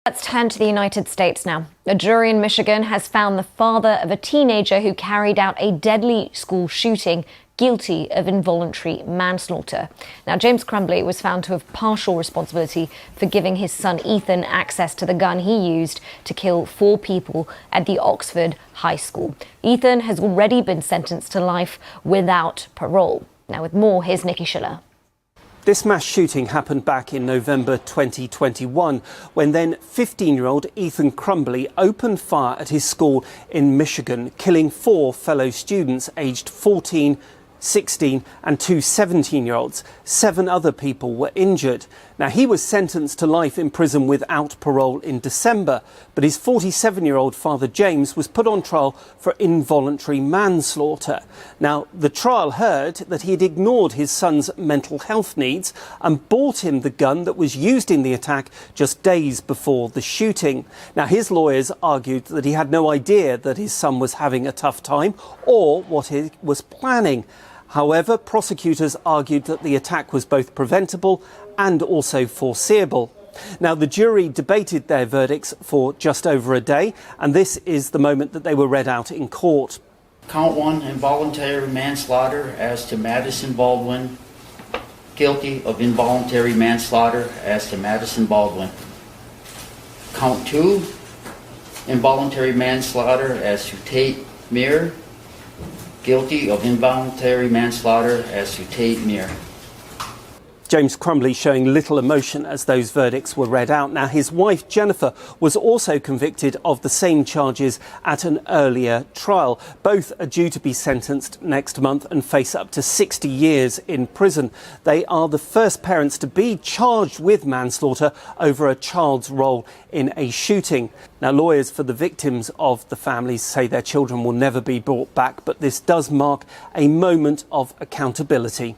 Let's turn to the United States now. A jury in Michigan has found the father of a teenager who carried out a deadly school shooting guilty of involuntary manslaughter. Now, James Crumbley was found to have partial responsibility for giving his son Ethan access to the gun he used to kill 4 people at the Oxford High School. Ethan has already been sentenced to life without parole. Now, with more, here's Nikki Schiller. This mass shooting happened back in November 2021, when then 15-year-old Ethan Crumbley opened fire at his school in Michigan, killing 4 fellow students aged 14, 16 and 2 17-year-olds. 7 other people were injured. Now, he was sentenced to life in prison without parole in December, but his 47-year-old father James was put on trial for involuntary manslaughter. Now, the trial heard that he had ignored his son's mental health needs and bought him the gun that was used in the attack just days before the shooting. Now, his lawyers argued that he had no idea that his son was having a tough time or what he was planning. However, prosecutors argued that the attack was both preventable and also foreseeable. Now, the jury debated their verdicts for just over a day, and this is the moment that they were read out in court. Count 1, involuntary manslaughter as to Madison Baldwin. Guilty of involuntary manslaughter as to Madison Baldwin. Count 2, involuntary manslaughter as to Tate Meir. Guilty of involuntary manslaughter as to Tate Meir. James Crumbley showing little emotion as those verdicts were read out. Now, his wife Jennifer was also convicted of the same charges at an earlier trial. Both are due to be sentenced next month and face up to 60 years in prison. They are the first parents to be charged with manslaughter over a child's role in a shooting. Now, lawyers for the victims of the families say their children will never be brought back, but this does mark a moment of accountability.